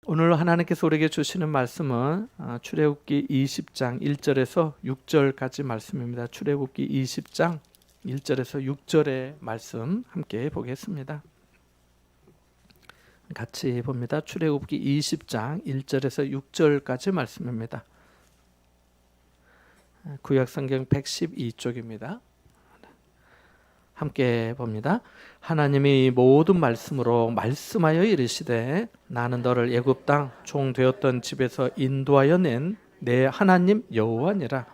오늘 하나님께서 우리에게 주시는 말씀은 출애굽기 20장 1절에서 6절까지 말씀입니다. 출애굽기 20장 1절에서 6절의 말씀 함께 보겠습니다. 같이 봅니다. 출애굽기 20장 1절에서 6절까지 말씀입니다. 구약성경 112쪽입니다. 함께 봅니다. 하나님이 모든 말씀으로 말씀하여 이르시되 나는 너를 애굽 땅 종 되었던 집에서 인도하여 낸 내 하나님 여호와니라.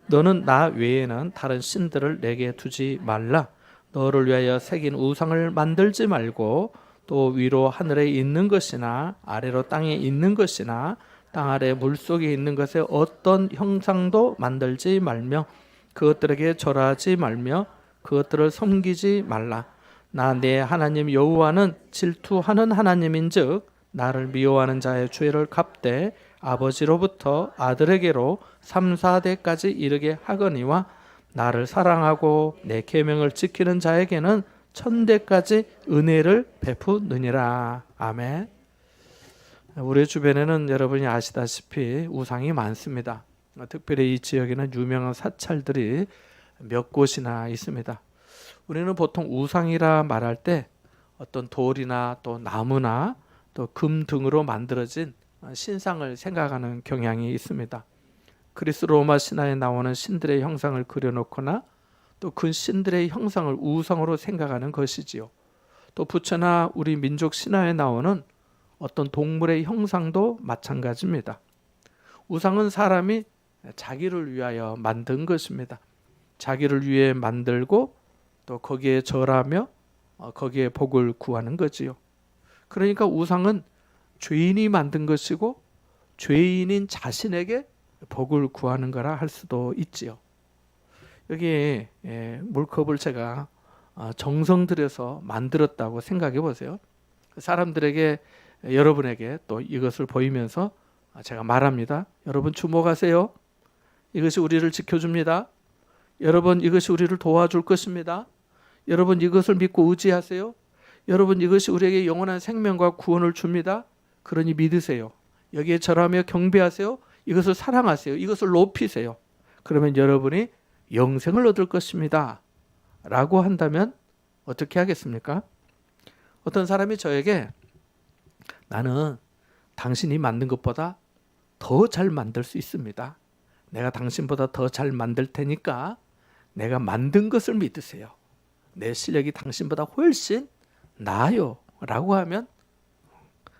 너는 나 외에는 다른 신들을 내게 두지 말라. 너를 위하여 새긴 우상을 만들지 말고 또 위로 하늘에 있는 것이나 아래로 땅에 있는 것이나 땅 아래 물속에 있는 것에 어떤 형상도 만들지 말며 그것들에게 절하지 말며 그것들을 섬기지 말라. 나 내 하나님 여호와는 질투하는 하나님인즉 나를 미워하는 자의 죄를 갚되 아버지로부터 아들에게로 3, 4대까지 이르게 하거니와 나를 사랑하고 내 계명을 지키는 자에게는 1000대까지 은혜를 베푸느니라. 아멘. 우리 주변에는 여러분이 아시다시피 우상이 많습니다. 특별히 이 지역에는 유명한 사찰들이 몇 곳이나 있습니다. 우리는 보통 우상이라 말할 때 어떤 돌이나 또 나무나 또 금 등으로 만들어진 신상을 생각하는 경향이 있습니다. 그리스 로마 신화에 나오는 신들의 형상을 그려놓거나 또 그 신들의 형상을 우상으로 생각하는 것이지요. 또 부처나 우리 민족 신화에 나오는 어떤 동물의 형상도 마찬가지입니다. 우상은 사람이 자기를 위하여 만든 것입니다. 자기를 위해 만들고 또 거기에 절하며 거기에 복을 구하는 거지요. 그러니까 우상은 죄인이 만든 것이고 죄인인 자신에게 복을 구하는 거라 할 수도 있지요. 여기에 물컵을 제가 정성 들여서 만들었다고 생각해 보세요. 사람들에게 여러분에게 또 이것을 보이면서 제가 말합니다. 여러분 주목하세요. 이것이 우리를 지켜줍니다. 여러분 이것이 우리를 도와줄 것입니다. 여러분 이것을 믿고 의지하세요. 여러분 이것이 우리에게 영원한 생명과 구원을 줍니다. 그러니 믿으세요. 여기에 절하며 경배하세요. 이것을 사랑하세요. 이것을 높이세요. 그러면 여러분이 영생을 얻을 것입니다. 라고 한다면 어떻게 하겠습니까? 어떤 사람이 저에게 나는 당신이 만든 것보다 더 잘 만들 수 있습니다. 내가 당신보다 더 잘 만들 테니까 내가 만든 것을 믿으세요. 내 실력이 당신보다 훨씬 나아요. 라고 하면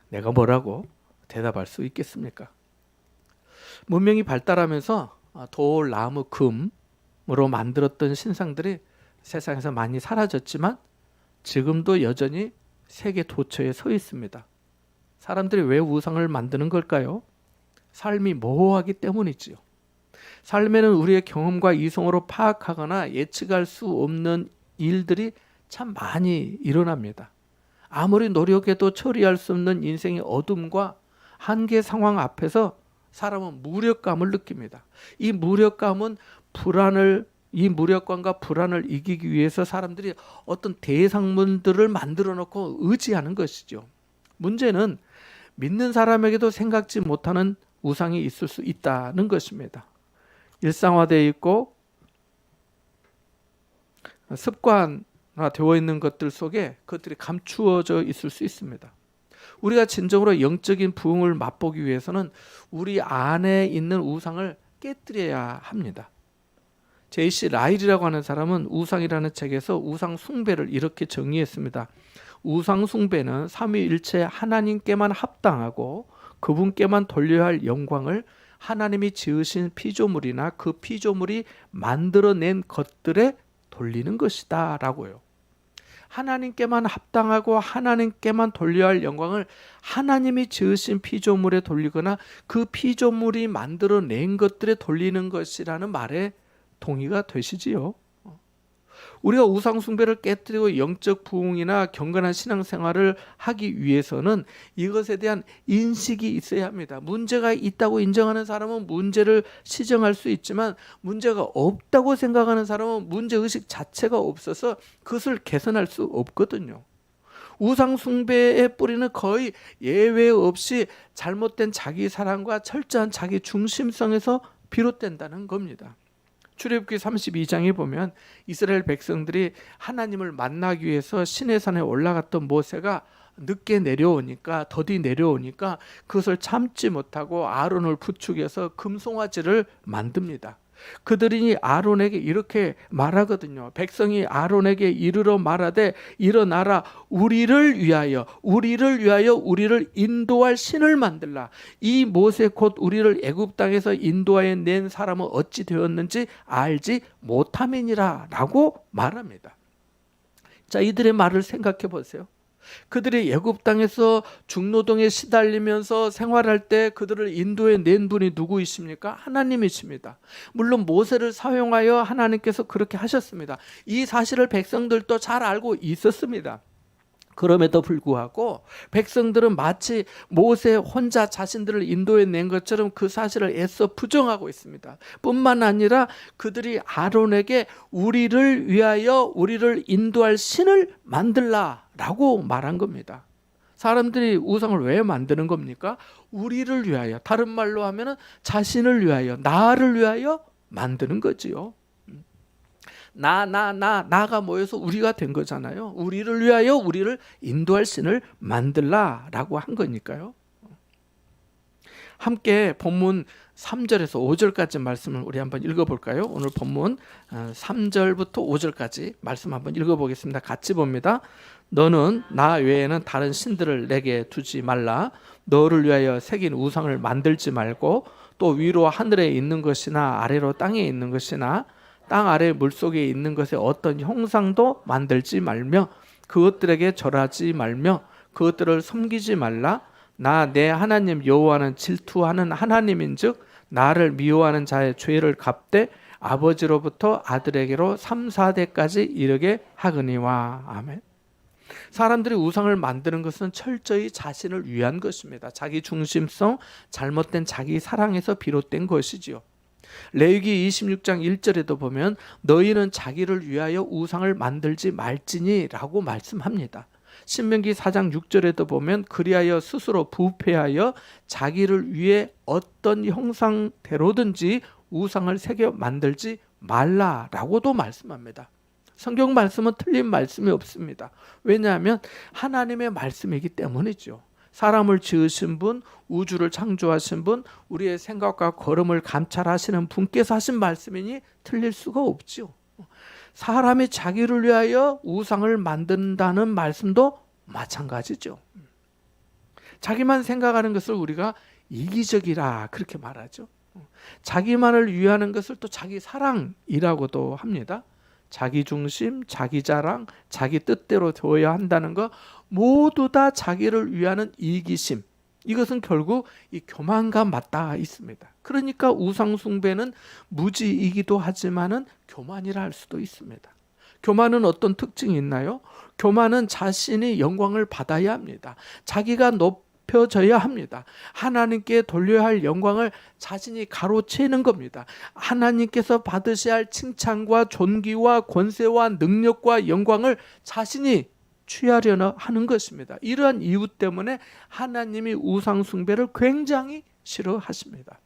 내가 뭐라고 대답할 수 있겠습니까? 문명이 발달하면서 돌, 나무, 금으로 만들었던 신상들이 세상에서 많이 사라졌지만 지금도 여전히 세계 도처에 서 있습니다. 사람들이 왜 우상을 만드는 걸까요? 삶이 모호하기 때문이지요. 삶에는 우리의 경험과 이성으로 파악하거나 예측할 수 없는 일들이 참 많이 일어납니다. 아무리 노력해도 처리할 수 없는 인생의 어둠과 한계 상황 앞에서 사람은 무력감을 느낍니다. 이 무력감과 불안을 이기기 위해서 사람들이 어떤 대상문들을 만들어 놓고 의지하는 것이죠. 문제는 믿는 사람에게도 생각지 못하는 우상이 있을 수 있다는 것입니다. 일상화되어 있고 습관화되어 있는 것들 속에 그것들이 감추어져 있을 수 있습니다. 우리가 진정으로 영적인 부흥을 맛보기 위해서는 우리 안에 있는 우상을 깨뜨려야 합니다. J.C. 라일이라고 하는 사람은 우상이라는 책에서 우상 숭배를 이렇게 정의했습니다. 우상 숭배는 삼위일체 하나님께만 합당하고 그분께만 돌려야 할 영광을 하나님이 지으신 피조물이나 그 피조물이 만들어낸 것들에 돌리는 것이다 라고요. 하나님께만 합당하고 하나님께만 돌려야 할 영광을 하나님이 지으신 피조물에 돌리거나 그 피조물이 만들어낸 것들에 돌리는 것이라는 말에 동의가 되시지요? 우리가 우상 숭배를 깨뜨리고 영적 부흥이나 경건한 신앙생활을 하기 위해서는 이것에 대한 인식이 있어야 합니다. 문제가 있다고 인정하는 사람은 문제를 시정할 수 있지만 문제가 없다고 생각하는 사람은 문제의식 자체가 없어서 그것을 개선할 수 없거든요. 우상 숭배의 뿌리는 거의 예외 없이 잘못된 자기 사랑과 철저한 자기 중심성에서 비롯된다는 겁니다. 출애굽기 32장에 보면 이스라엘 백성들이 하나님을 만나기 위해서 시내산에 올라갔던 모세가 늦게 내려오니까, 더디 내려오니까 그것을 참지 못하고 아론을 부축해서 금송아지를 만듭니다. 그들이 아론에게 이렇게 말하거든요. 백성이 아론에게 이르러 말하되 일어나라, 우리를 위하여 우리를 인도할 신을 만들라. 이 모세 곧 우리를 애굽 땅에서 인도하여 낸 사람은 어찌 되었는지 알지 못함이니라 라고 말합니다. 자, 이들의 말을 생각해 보세요. 그들이 애굽 땅에서 중노동에 시달리면서 생활할 때 그들을 인도해 낸 분이 누구이십니까? 하나님이십니다. 물론 모세를 사용하여 하나님께서 그렇게 하셨습니다. 이 사실을 백성들도 잘 알고 있었습니다. 그럼에도 불구하고 백성들은 마치 모세 혼자 자신들을 인도해 낸 것처럼 그 사실을 애써 부정하고 있습니다. 뿐만 아니라 그들이 아론에게 우리를 위하여 우리를 인도할 신을 만들라라고 말한 겁니다. 사람들이 우상을 왜 만드는 겁니까? 우리를 위하여, 다른 말로 하면 자신을 위하여, 나를 위하여 만드는 거지요. 나가 모여서 우리가 된 거잖아요. 우리를 위하여 우리를 인도할 신을 만들라라고 한 거니까요. 함께 본문 3절에서 5절까지 말씀을 우리 한번 읽어볼까요? 오늘 본문 3절부터 5절까지 말씀 한번 읽어보겠습니다. 같이 봅니다. 너는 나 외에는 다른 신들을 내게 두지 말라. 너를 위하여 새긴 우상을 만들지 말고 또 위로 하늘에 있는 것이나 아래로 땅에 있는 것이나 땅 아래 물속에 있는 것에 어떤 형상도 만들지 말며 그것들에게 절하지 말며 그것들을 섬기지 말라. 나 내 하나님 여호와는 질투하는 하나님인즉 나를 미워하는 자의 죄를 갚되 아버지로부터 아들에게로 3, 4대까지 이르게 하거니와. 아멘. 사람들이 우상을 만드는 것은 철저히 자신을 위한 것입니다. 자기 중심성, 잘못된 자기 사랑에서 비롯된 것이지요. 레위기 26장 1절에도 보면 너희는 자기를 위하여 우상을 만들지 말지니 라고 말씀합니다. 신명기 4장 6절에도 보면 그리하여 스스로 부패하여 자기를 위해 어떤 형상대로든지 우상을 새겨 만들지 말라라고도 말씀합니다. 성경 말씀은 틀린 말씀이 없습니다. 왜냐하면 하나님의 말씀이기 때문이죠. 사람을 지으신 분, 우주를 창조하신 분, 우리의 생각과 걸음을 감찰하시는 분께서 하신 말씀이니 틀릴 수가 없죠. 사람이 자기를 위하여 우상을 만든다는 말씀도 마찬가지죠. 자기만 생각하는 것을 우리가 이기적이라 그렇게 말하죠. 자기만을 위하는 것을 또 자기 사랑이라고도 합니다. 자기 중심, 자기 자랑, 자기 뜻대로 되어야 한다는 것 모두 다 자기를 위하는 이기심. 이것은 결국 이 교만과 맞닿아 있습니다. 그러니까 우상 숭배는 무지이기도 하지만은 교만이라 할 수도 있습니다. 교만은 어떤 특징이 있나요? 교만은 자신이 영광을 받아야 합니다. 자기가 높여져야 합니다. 하나님께 돌려야 할 영광을 자신이 가로채는 겁니다. 하나님께서 받으셔야 할 칭찬과 존귀와 권세와 능력과 영광을 자신이 취하려나 하는 것입니다. 이러한 이유 때문에 하나님이 우상 숭배를 굉장히 싫어하십니다.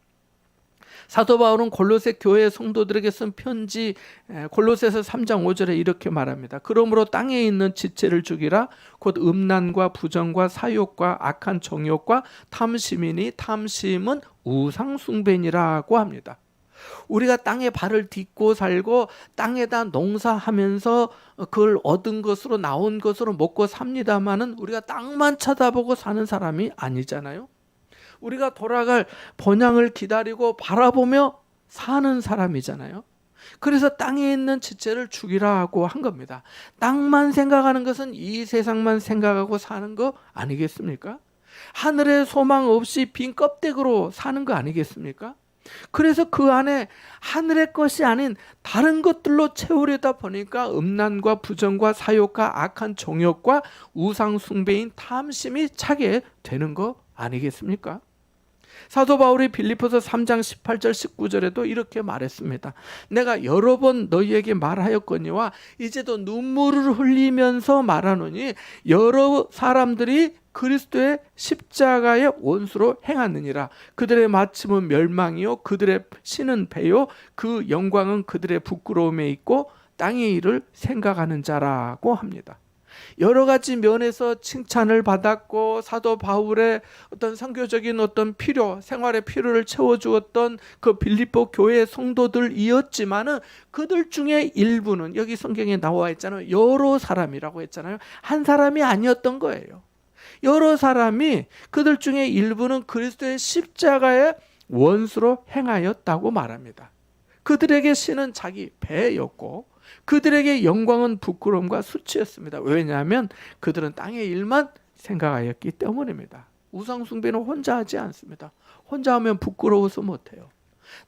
사도 바울은 골로새 교회 성도들에게 쓴 편지 골로새서 3장 5절에 이렇게 말합니다. 그러므로 땅에 있는 지체를 죽이라. 곧 음란과 부정과 사욕과 악한 정욕과 탐심이니 탐심은 우상 숭배니라고 합니다. 우리가 땅에 발을 딛고 살고 땅에다 농사하면서 그걸 얻은 것으로 나온 것으로 먹고 삽니다마는 우리가 땅만 쳐다보고 사는 사람이 아니잖아요. 우리가 돌아갈 번향을 기다리고 바라보며 사는 사람이잖아요. 그래서 땅에 있는 지체를 죽이라고 한 겁니다. 땅만 생각하는 것은 이 세상만 생각하고 사는 거 아니겠습니까? 하늘의 소망 없이 빈 껍데기로 사는 거 아니겠습니까? 그래서 그 안에 하늘의 것이 아닌 다른 것들로 채우려다 보니까 음란과 부정과 사욕과 악한 정욕과 우상 숭배인 탐심이 차게 되는 거 아니겠습니까? 사도 바울이 빌립보서 3장 18절 19절에도 이렇게 말했습니다. 내가 여러 번 너희에게 말하였거니와 이제도 눈물을 흘리면서 말하노니 여러 사람들이 그리스도의 십자가의 원수로 행하느니라. 그들의 마침은 멸망이요 그들의 신은 배요 그 영광은 그들의 부끄러움에 있고 땅의 일을 생각하는 자라고 합니다. 여러 가지 면에서 칭찬을 받았고 사도 바울의 어떤 선교적인 어떤 필요, 생활의 필요를 채워주었던 그 빌립보 교회 성도들이었지만은 그들 중에 일부는 여기 성경에 나와 있잖아요. 여러 사람이라고 했잖아요. 한 사람이 아니었던 거예요. 여러 사람이 그들 중에 일부는 그리스도의 십자가의 원수로 행하였다고 말합니다. 그들에게 신은 자기 배였고 그들에게 영광은 부끄러움과 수치였습니다. 왜냐하면 그들은 땅의 일만 생각하였기 때문입니다. 우상 숭배는 혼자 하지 않습니다. 혼자 하면 부끄러워서 못해요.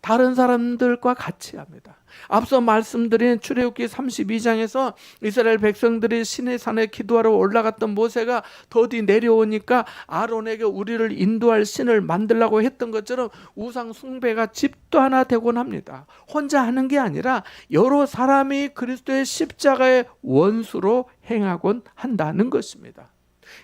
다른 사람들과 같이 합니다. 앞서 말씀드린 출애굽기 32장에서 이스라엘 백성들이 시내산에 기도하러 올라갔던 모세가 더디 내려오니까 아론에게 우리를 인도할 신을 만들라고 했던 것처럼 우상 숭배가 집도 하나 되곤 합니다. 혼자 하는 게 아니라 여러 사람이 그리스도의 십자가의 원수로 행하곤 한다는 것입니다.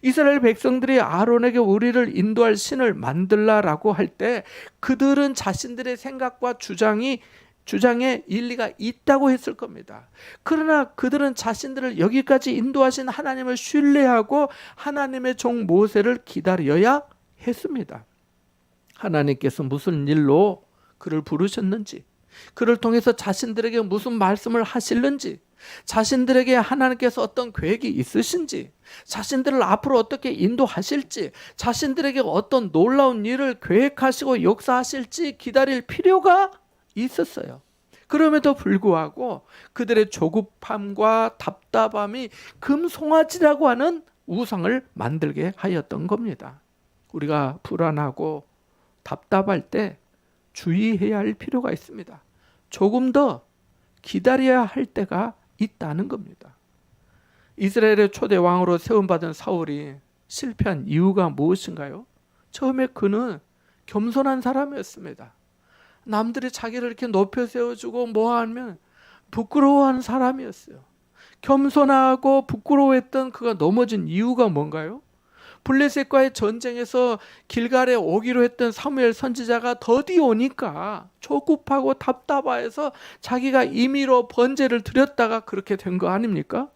이스라엘 백성들이 아론에게 우리를 인도할 신을 만들라라고 할 때 그들은 자신들의 생각과 주장에 일리가 있다고 했을 겁니다. 그러나 그들은 자신들을 여기까지 인도하신 하나님을 신뢰하고 하나님의 종 모세를 기다려야 했습니다. 하나님께서 무슨 일로 그를 부르셨는지, 그를 통해서 자신들에게 무슨 말씀을 하실는지, 자신들에게 하나님께서 어떤 계획이 있으신지, 자신들을 앞으로 어떻게 인도하실지, 자신들에게 어떤 놀라운 일을 계획하시고 역사하실지 기다릴 필요가 있었어요. 그럼에도 불구하고 그들의 조급함과 답답함이 금송아지라고 하는 우상을 만들게 하였던 겁니다. 우리가 불안하고 답답할 때 주의해야 할 필요가 있습니다. 조금 더 기다려야 할 때가 있다는 겁니다. 이스라엘의 초대 왕으로 세움받은 사울이 실패한 이유가 무엇인가요? 처음에 그는 겸손한 사람이었습니다. 남들이 자기를 이렇게 높여 세워주고 뭐하면 부끄러워하는 사람이었어요. 겸손하고 부끄러워했던 그가 넘어진 이유가 뭔가요? 블레셋과의 전쟁에서 길갈에 오기로 했던 사무엘 선지자가 더디 오니까 조급하고 답답해서 자기가 임의로 번제를 드렸다가 그렇게 된 거 아닙니까?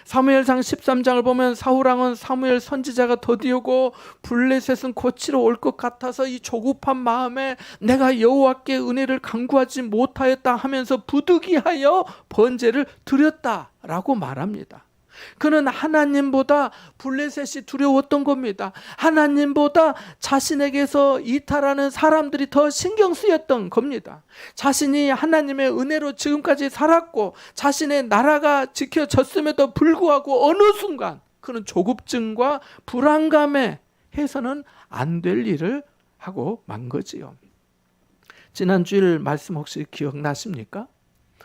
사무엘상 13장을 보면 사울왕은 사무엘 선지자가 더디 오고 블레셋은 고치러 올 것 같아서 이 조급한 마음에 내가 여호와께 은혜를 간구하지 못하였다 하면서 부득이하여 번제를 드렸다라고 말합니다. 그는 하나님보다 블레셋이 두려웠던 겁니다. 하나님보다 자신에게서 이탈하는 사람들이 더 신경 쓰였던 겁니다. 자신이 하나님의 은혜로 지금까지 살았고 자신의 나라가 지켜졌음에도 불구하고 어느 순간 그는 조급증과 불안감에 해서는 안 될 일을 하고 만 거지요. 지난 주일 말씀 혹시 기억나십니까?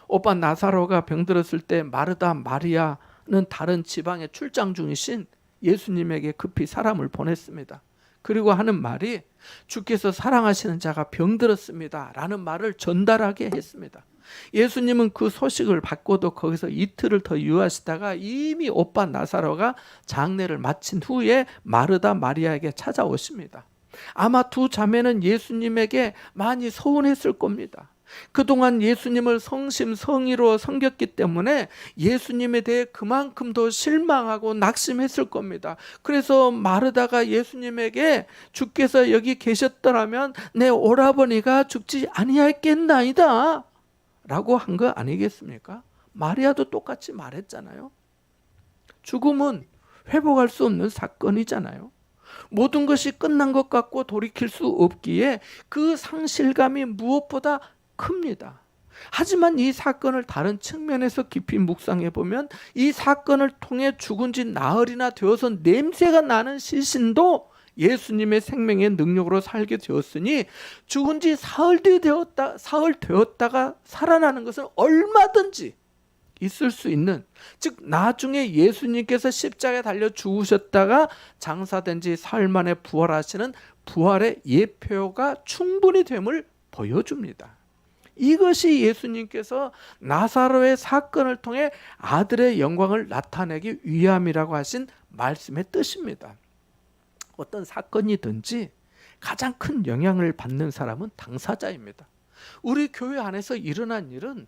오빠 나사로가 병들었을 때 마르다 마리아 는 다른 지방에 출장 중이신 예수님에게 급히 사람을 보냈습니다. 그리고 하는 말이 주께서 사랑하시는 자가 병들었습니다 라는 말을 전달하게 했습니다. 예수님은 그 소식을 받고도 거기서 이틀을 더 유하시다가 이미 오빠 나사로가 장례를 마친 후에 마르다 마리아에게 찾아오십니다. 아마 두 자매는 예수님에게 많이 서운했을 겁니다. 그동안 예수님을 성심성의로 섬겼기 때문에 예수님에 대해 그만큼 더 실망하고 낙심했을 겁니다. 그래서 마르다가 예수님에게 주께서 여기 계셨더라면 내 오라버니가 죽지 아니하겠나이다 라고 한 거 아니겠습니까? 마리아도 똑같이 말했잖아요. 죽음은 회복할 수 없는 사건이잖아요. 모든 것이 끝난 것 같고 돌이킬 수 없기에 그 상실감이 무엇보다 큽니다. 하지만 이 사건을 다른 측면에서 깊이 묵상해 보면 이 사건을 통해 죽은 지 나흘이나 되어서 냄새가 나는 시신도 예수님의 생명의 능력으로 살게 되었으니 죽은 지 사흘 되었다가 살아나는 것은 얼마든지 있을 수 있는, 즉 나중에 예수님께서 십자가에 달려 죽으셨다가 장사된 지 사흘 만에 부활하시는 부활의 예표가 충분히 됨을 보여줍니다. 이것이 예수님께서 나사로의 사건을 통해 아들의 영광을 나타내기 위함이라고 하신 말씀의 뜻입니다. 어떤 사건이든지 가장 큰 영향을 받는 사람은 당사자입니다. 우리 교회 안에서 일어난 일은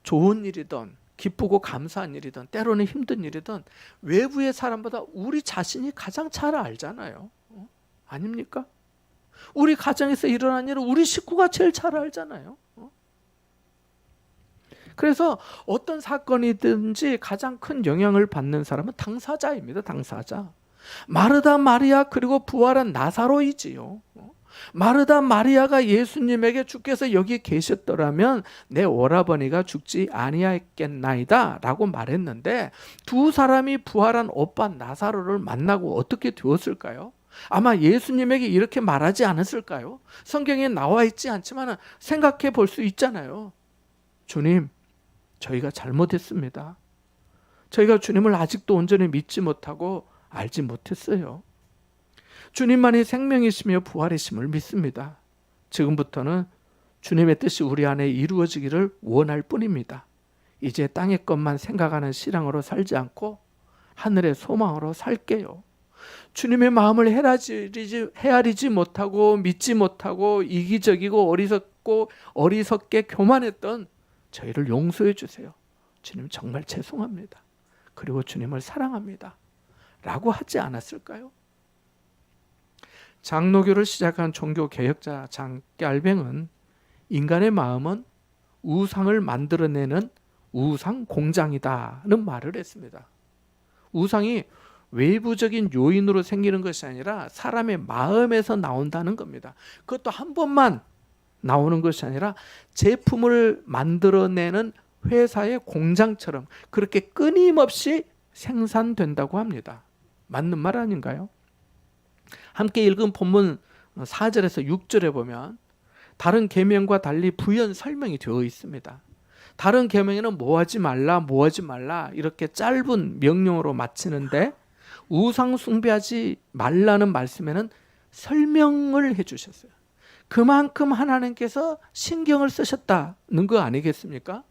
좋은 일이든 기쁘고 감사한 일이든 때로는 힘든 일이든 외부의 사람보다 우리 자신이 가장 잘 알잖아요. 아닙니까? 우리 가정에서 일어난 일은 우리 식구가 제일 잘 알잖아요. 그래서 어떤 사건이든지 가장 큰 영향을 받는 사람은 당사자입니다. 당사자. 마르다 마리아 그리고 부활한 나사로이지요. 마르다 마리아가 예수님에게 주께서 여기 계셨더라면 내 오라버니가 죽지 아니하였겠나이다 라고 말했는데, 두 사람이 부활한 오빠 나사로를 만나고 어떻게 되었을까요? 아마 예수님에게 이렇게 말하지 않았을까요? 성경에 나와 있지 않지만 생각해 볼 수 있잖아요. 주님, 저희가 잘못했습니다. 저희가 주님을 아직도 온전히 믿지 못하고 알지 못했어요. 주님만이 생명이시며 부활이심을 믿습니다. 지금부터는 주님의 뜻이 우리 안에 이루어지기를 원할 뿐입니다. 이제 땅의 것만 생각하는 신앙으로 살지 않고 하늘의 소망으로 살게요. 주님의 마음을 헤아리지 못하고 믿지 못하고 이기적이고 어리석게 교만했던 저희를 용서해 주세요. 주님 정말 죄송합니다. 그리고 주님을 사랑합니다. 라고 하지 않았을까요? 장로교를 시작한 종교개혁자 장깔뱅은 인간의 마음은 우상을 만들어내는 우상 공장이다는 말을 했습니다. 우상이 외부적인 요인으로 생기는 것이 아니라 사람의 마음에서 나온다는 겁니다. 그것도 한 번만 나오는 것이 아니라 제품을 만들어내는 회사의 공장처럼 그렇게 끊임없이 생산된다고 합니다. 맞는 말 아닌가요? 함께 읽은 본문 4절에서 6절에 보면 다른 계명과 달리 부연 설명이 되어 있습니다. 다른 계명에는 뭐하지 말라 이렇게 짧은 명령으로 마치는데 우상 숭배하지 말라는 말씀에는 설명을 해주셨어요. 그만큼 하나님께서 신경을 쓰셨다는 거 아니겠습니까?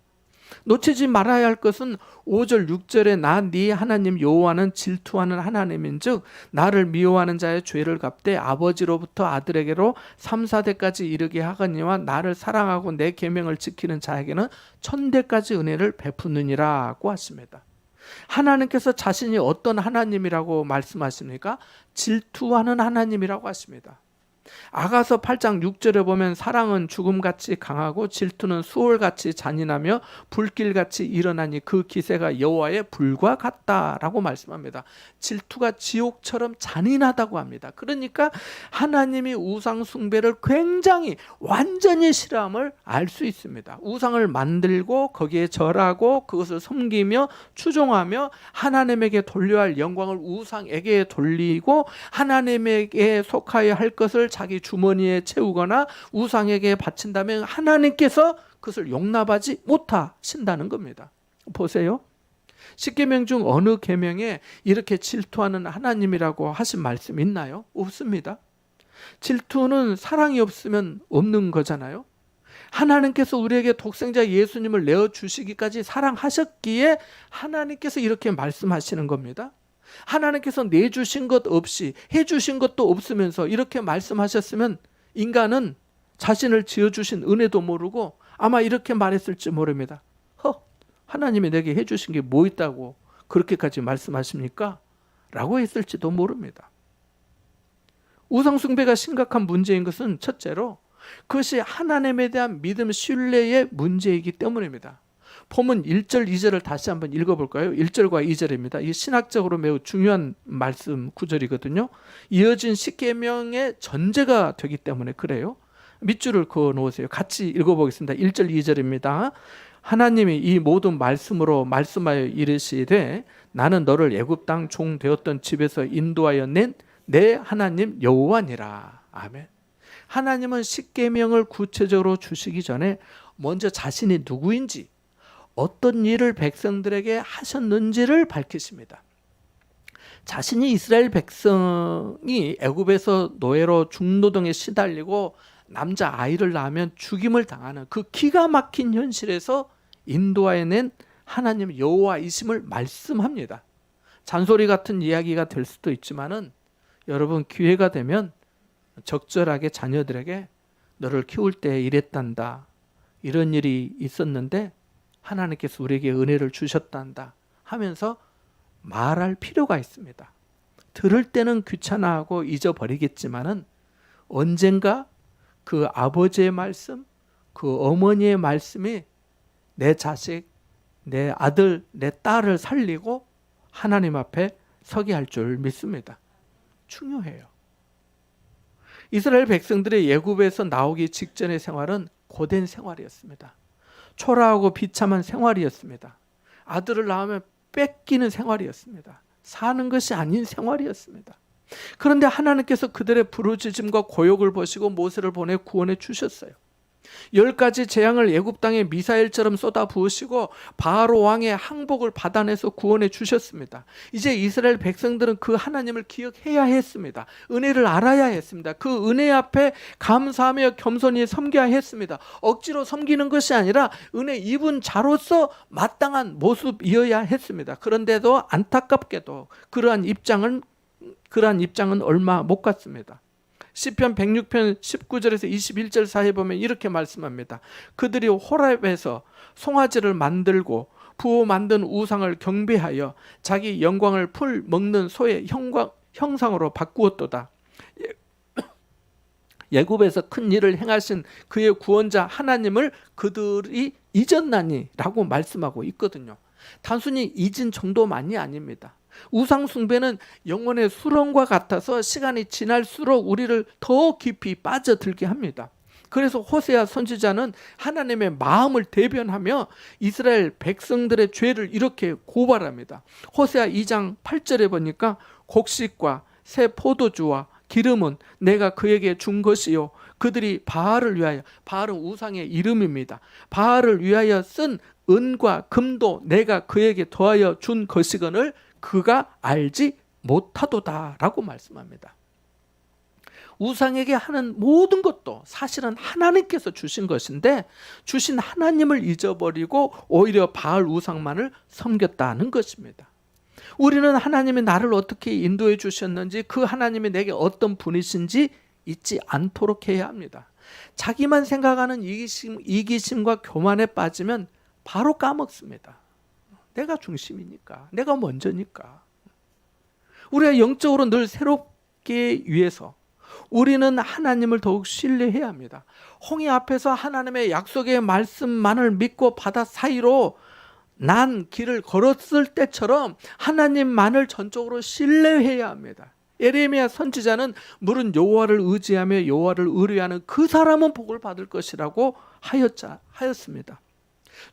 놓치지 말아야 할 것은 5절 6절에 나 네 하나님 여호와는 질투하는 하나님인즉 나를 미워하는 자의 죄를 갚되 아버지로부터 아들에게로 3, 4대까지 이르게 하거니와 나를 사랑하고 내 계명을 지키는 자에게는 1000대까지 은혜를 베푸느니라고 하십니다. 하나님께서 자신이 어떤 하나님이라고 말씀하십니까? 질투하는 하나님이라고 하십니다. 아가서 8장 6절에 보면 사랑은 죽음같이 강하고 질투는 수월같이 잔인하며 불길같이 일어나니 그 기세가 여호와의 불과 같다라고 말씀합니다. 질투가 지옥처럼 잔인하다고 합니다. 그러니까 하나님이 우상 숭배를 굉장히 완전히 싫어함을 알 수 있습니다. 우상을 만들고 거기에 절하고 그것을 섬기며 추종하며 하나님에게 돌려야 할 영광을 우상에게 돌리고 하나님에게 속하여 할 것을 자기 주머니에 채우거나 우상에게 바친다면 하나님께서 그것을 용납하지 못하신다는 겁니다. 보세요. 10계명 중 어느 계명에 이렇게 질투하는 하나님이라고 하신 말씀 있나요? 없습니다. 질투는 사랑이 없으면 없는 거잖아요. 하나님께서 우리에게 독생자 예수님을 내어주시기까지 사랑하셨기에 하나님께서 이렇게 말씀하시는 겁니다. 하나님께서 내주신 것 없이 해주신 것도 없으면서 이렇게 말씀하셨으면 인간은 자신을 지어주신 은혜도 모르고 아마 이렇게 말했을지 모릅니다. 하나님이 내게 해주신 게 뭐 있다고 그렇게까지 말씀하십니까? 라고 했을지도 모릅니다. 우상숭배가 심각한 문제인 것은 첫째로 그것이 하나님에 대한 믿음 신뢰의 문제이기 때문입니다. 본문 1절 2절을 다시 한번 읽어볼까요? 1절과 2절입니다. 이 신학적으로 매우 중요한 말씀 구절이거든요. 이어진 10계명의 전제가 되기 때문에 그래요. 밑줄을 그어 놓으세요. 같이 읽어보겠습니다. 1절 2절입니다. 하나님이 이 모든 말씀으로 말씀하여 이르시되 나는 너를 애굽 땅 종 되었던 집에서 인도하여 낸 내 하나님 여호와니라. 아멘. 하나님은 10계명을 구체적으로 주시기 전에 먼저 자신이 누구인지 어떤 일을 백성들에게 하셨는지를 밝히십니다. 자신이 이스라엘 백성이 애굽에서 노예로 중노동에 시달리고 남자 아이를 낳으면 죽임을 당하는 그 기가 막힌 현실에서 인도하여낸 하나님 여호와이심을 말씀합니다. 잔소리 같은 이야기가 될 수도 있지만은 여러분, 기회가 되면 적절하게 자녀들에게 너를 키울 때 이랬단다, 이런 일이 있었는데 하나님께서 우리에게 은혜를 주셨단다 하면서 말할 필요가 있습니다. 들을 때는 귀찮아하고 잊어버리겠지만은 언젠가 그 아버지의 말씀, 그 어머니의 말씀이 내 자식, 내 아들, 내 딸을 살리고 하나님 앞에 서게 할 줄 믿습니다. 중요해요. 이스라엘 백성들의 애굽에서 나오기 직전의 생활은 고된 생활이었습니다. 초라하고 비참한 생활이었습니다. 아들을 낳으면 뺏기는 생활이었습니다. 사는 것이 아닌 생활이었습니다. 그런데 하나님께서 그들의 부르짖음과 고욕을 보시고 모세를 보내 구원해 주셨어요. 10가지 재앙을 애굽 땅에 미사일처럼 쏟아 부으시고 바로 왕의 항복을 받아내서 구원해 주셨습니다. 이제 이스라엘 백성들은 그 하나님을 기억해야 했습니다. 은혜를 알아야 했습니다. 그 은혜 앞에 감사하며 겸손히 섬겨야 했습니다. 억지로 섬기는 것이 아니라 은혜 입은 자로서 마땅한 모습이어야 했습니다. 그런데도 안타깝게도 그러한 입장은 얼마 못 갔습니다. 시편 106편 19절에서 21절 사이에 보면 이렇게 말씀합니다. 그들이 호렙에서 송아지를 만들고 부어 만든 우상을 경배하여 자기 영광을 풀 먹는 소의 형상으로 바꾸었도다. 애굽에서 큰 일을 행하신 그의 구원자 하나님을 그들이 잊었나니 라고 말씀하고 있거든요. 단순히 잊은 정도만이 아닙니다. 우상 숭배는 영혼의 수렁과 같아서 시간이 지날수록 우리를 더 깊이 빠져들게 합니다. 그래서 호세아 선지자는 하나님의 마음을 대변하며 이스라엘 백성들의 죄를 이렇게 고발합니다. 호세아 2장 8절에 보니까 곡식과 새 포도주와 기름은 내가 그에게 준 것이요 그들이 바알을 위하여, 바알은 우상의 이름입니다. 바알을 위하여 쓴 은과 금도 내가 그에게 더하여 준 것이거늘 그가 알지 못하도다 라고 말씀합니다. 우상에게 하는 모든 것도 사실은 하나님께서 주신 것인데 주신 하나님을 잊어버리고 오히려 바알 우상만을 섬겼다는 것입니다. 우리는 하나님이 나를 어떻게 인도해 주셨는지, 그 하나님이 내게 어떤 분이신지 잊지 않도록 해야 합니다. 자기만 생각하는 이기심과 교만에 빠지면 바로 까먹습니다. 내가 중심이니까, 내가 먼저니까. 우리가 영적으로 늘 새롭게 위해서 우리는 하나님을 더욱 신뢰해야 합니다. 홍해 앞에서 하나님의 약속의 말씀만을 믿고 바다 사이로 난 길을 걸었을 때처럼 하나님만을 전적으로 신뢰해야 합니다. 예레미야 선지자는 물은 여호와를 의지하며 여호와를 의뢰하는 그 사람은 복을 받을 것이라고 하였습니다.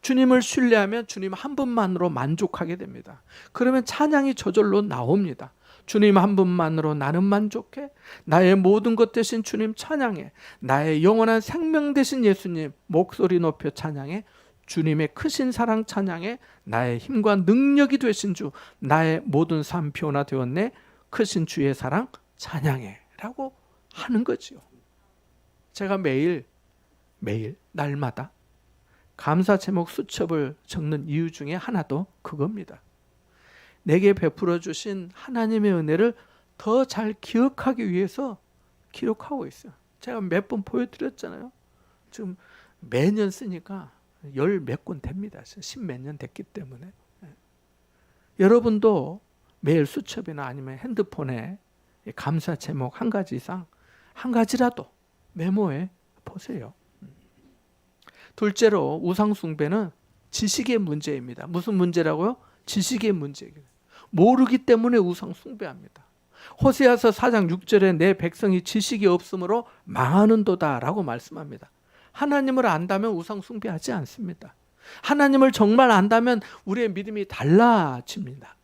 주님을 신뢰하면 주님 한 분만으로 만족하게 됩니다. 그러면 찬양이 저절로 나옵니다. 주님 한 분만으로 나는 만족해. 나의 모든 것 되신 주님 찬양해. 나의 영원한 생명 되신 예수님 목소리 높여 찬양해. 주님의 크신 사랑 찬양해. 나의 힘과 능력이 되신 주 나의 모든 삶 변화되었네. 크신 주의 사랑 찬양해 라고 하는 거지요. 제가 매일 날마다 감사 제목 수첩을 적는 이유 중에 하나도 그겁니다. 내게 베풀어 주신 하나님의 은혜를 더 잘 기억하기 위해서 기록하고 있어요. 제가 몇 번 보여드렸잖아요. 지금 매년 쓰니까 10몇 권 됩니다. 10몇 년 됐기 때문에. 여러분도 매일 수첩이나 아니면 핸드폰에 감사 제목 한 가지 이상, 한 가지라도 메모해 보세요. 둘째로 우상 숭배는 지식의 문제입니다. 무슨 문제라고요? 지식의 문제예요. 모르기 때문에 우상 숭배합니다. 호세아서 4장 6절에 내 백성이 지식이 없으므로 망하는도다라고 말씀합니다. 하나님을 안다면 우상 숭배하지 않습니다. 하나님을 정말 안다면 우리의 믿음이 달라집니다.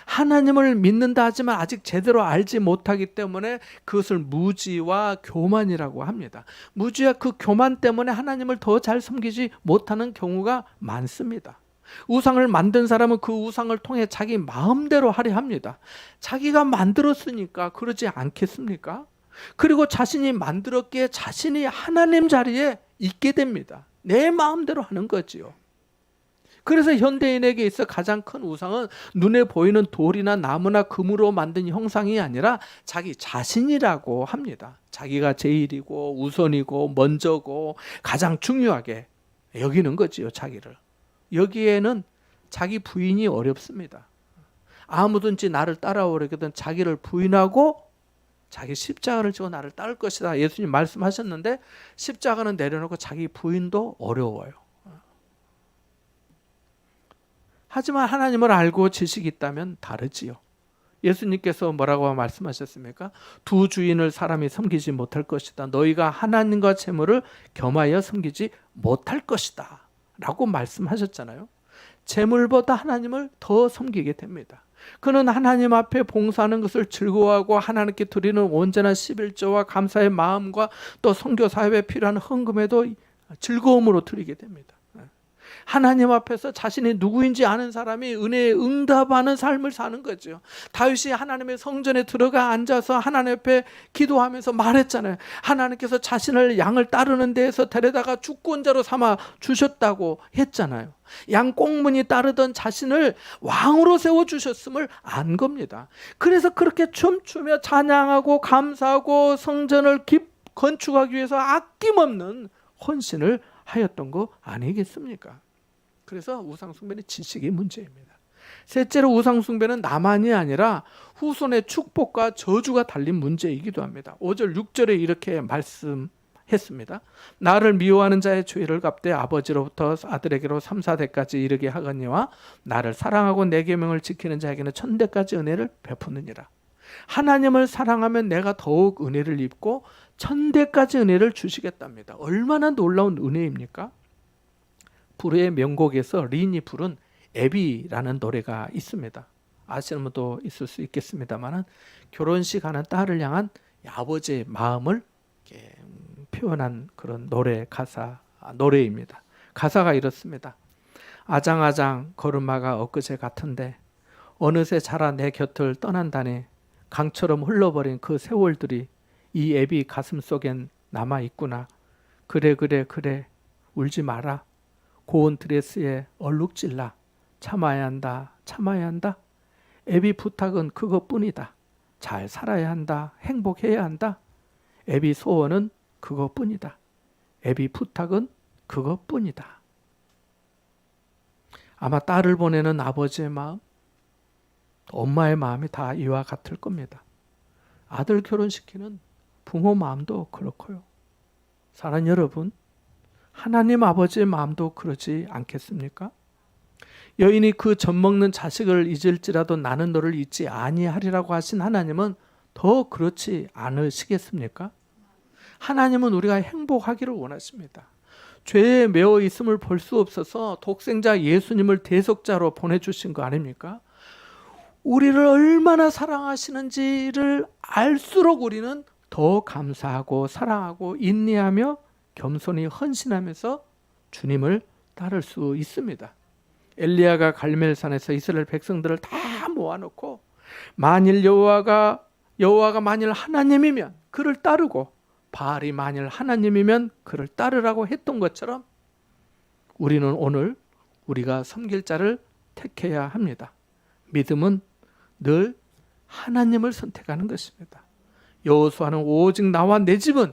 하나님을 믿는다 하지만 아직 제대로 알지 못하기 때문에 그것을 무지와 교만이라고 합니다. 무지와 그 교만 때문에 하나님을 더 잘 섬기지 못하는 경우가 많습니다. 우상을 만든 사람은 그 우상을 통해 자기 마음대로 하려 합니다. 자기가 만들었으니까 그러지 않겠습니까? 그리고 자신이 만들었기에 자신이 하나님 자리에 있게 됩니다. 내 마음대로 하는 거지요. 그래서 현대인에게 있어 가장 큰 우상은 눈에 보이는 돌이나 나무나 금으로 만든 형상이 아니라 자기 자신이라고 합니다. 자기가 제일이고 우선이고 먼저고 가장 중요하게 여기는 거지요, 자기를. 여기에는 자기 부인이 어렵습니다. 아무든지 나를 따라오려거든 자기를 부인하고 자기 십자가를 지고 나를 따를 것이다. 예수님 말씀하셨는데 십자가는 내려놓고 자기 부인도 어려워요. 하지만 하나님을 알고 지식이 있다면 다르지요. 예수님께서 뭐라고 말씀하셨습니까? 두 주인을 사람이 섬기지 못할 것이다. 너희가 하나님과 재물을 겸하여 섬기지 못할 것이다 라고 말씀하셨잖아요. 재물보다 하나님을 더 섬기게 됩니다. 그는 하나님 앞에 봉사하는 것을 즐거워하고 하나님께 드리는 온전한 11조와 감사의 마음과 또 선교 사업에 필요한 헌금에도 즐거움으로 드리게 됩니다. 하나님 앞에서 자신이 누구인지 아는 사람이 은혜에 응답하는 삶을 사는 거죠. 다윗이 하나님의 성전에 들어가 앉아서 하나님 앞에 기도하면서 말했잖아요. 하나님께서 자신을 양을 따르는 데에서 데려다가 주권자로 삼아 주셨다고 했잖아요. 양 꽁무니 따르던 자신을 왕으로 세워주셨음을 안 겁니다. 그래서 그렇게 춤추며 찬양하고 감사하고 성전을 건축하기 위해서 아낌없는 헌신을 하였던 거 아니겠습니까? 그래서 우상숭배는 지식이 문제입니다. 셋째로 우상숭배는 나만이 아니라 후손의 축복과 저주가 달린 문제이기도 합니다. 5절 6절에 이렇게 말씀했습니다. 나를 미워하는 자의 죄를 갚되 아버지로부터 아들에게로 3, 4대까지 이르게 하거니와 나를 사랑하고 내 계명을 지키는 자에게는 1000대까지 은혜를 베푸느니라. 하나님을 사랑하면 내가 더욱 은혜를 입고 1000대까지 은혜를 주시겠답니다. 얼마나 놀라운 은혜입니까? 불후의 명곡에서 린이 부른 애비라는 노래가 있습니다. 아시는 분도 있을 수 있겠습니다만 결혼식 하는 딸을 향한 아버지의 마음을 표현한 그런 노래입니다. 가사가 이렇습니다. 아장아장 걸음마가 엊그제 같은데 어느새 자라 내 곁을 떠난다네. 강처럼 흘러버린 그 세월들이 이 애비 가슴 속엔 남아있구나. 그래 울지 마라. 고운 드레스에 얼룩질라. 참아야 한다. 애비 부탁은 그것뿐이다. 잘 살아야 한다. 행복해야 한다. 애비 소원은 그것뿐이다. 애비 부탁은 그것뿐이다. 아마 딸을 보내는 아버지의 마음, 엄마의 마음이 다 이와 같을 겁니다. 아들 결혼시키는 부모 마음도 그렇고요. 사랑하는 여러분, 하나님 아버지의 마음도 그러지 않겠습니까? 여인이 그 젖먹는 자식을 잊을지라도 나는 너를 잊지 아니하리라고 하신 하나님은 더 그렇지 않으시겠습니까? 하나님은 우리가 행복하기를 원하십니다. 죄에 매어 있음을 볼 수 없어서 독생자 예수님을 대속자로 보내주신 거 아닙니까? 우리를 얼마나 사랑하시는지를 알수록 우리는 더 감사하고 사랑하고 인내하며 겸손히 헌신하면서 주님을 따를 수 있습니다. 엘리야가 갈멜산에서 이스라엘 백성들을 다 모아놓고 만일 여호와가 만일 하나님이면 그를 따르고 바알이 만일 하나님이면 그를 따르라고 했던 것처럼 우리는 오늘 우리가 섬길 자를 택해야 합니다. 믿음은 늘 하나님을 선택하는 것입니다. 여호수아는 오직 나와 내 집은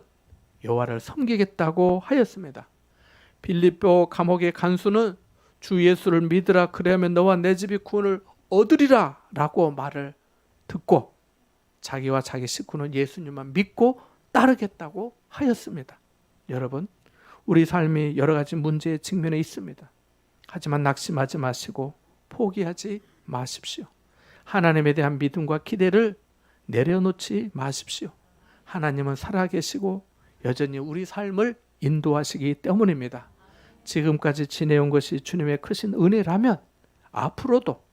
여호와를 섬기겠다고 하였습니다. 빌립보 감옥의 간수는 주 예수를 믿으라 그래야면 너와 내 집이 구원을 얻으리라 라고 말을 듣고 자기와 자기 식구는 예수님만 믿고 따르겠다고 하였습니다. 여러분, 우리 삶이 여러 가지 문제의 직면에 있습니다. 하지만 낙심하지 마시고 포기하지 마십시오. 하나님에 대한 믿음과 기대를 내려놓지 마십시오. 하나님은 살아계시고 여전히 우리 삶을 인도하시기 때문입니다. 지금까지 지내온 것이 주님의 크신 은혜라면 앞으로도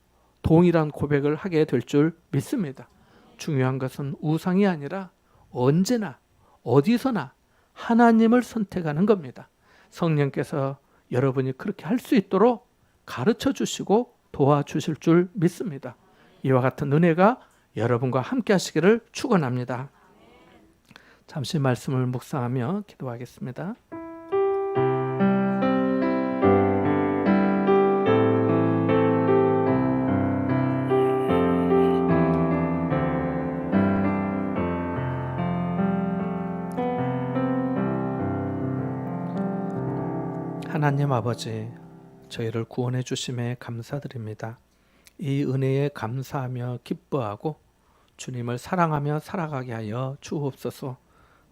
동일한 고백을 하게 될 줄 믿습니다. 중요한 것은 우상이 아니라 언제나 어디서나 하나님을 선택하는 겁니다. 성령께서 여러분이 그렇게 할 수 있도록 가르쳐 주시고 도와주실 줄 믿습니다. 이와 같은 은혜가 여러분과 함께 하시기를 축원합니다. 잠시 말씀을 묵상하며 기도하겠습니다. 하나님 아버지, 저희를 구원해 주심에 감사드립니다. 이 은혜에 감사하며 기뻐하고 주님을 사랑하며 살아가게 하여 주옵소서.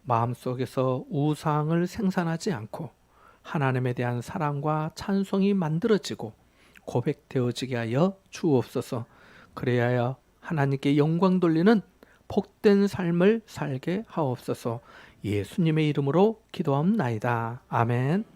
마음속에서 우상을 생산하지 않고 하나님에 대한 사랑과 찬송이 만들어지고 고백되어지게 하여 주옵소서. 그래야 하나님께 영광 돌리는 복된 삶을 살게 하옵소서. 예수님의 이름으로 기도합나이다. 아멘.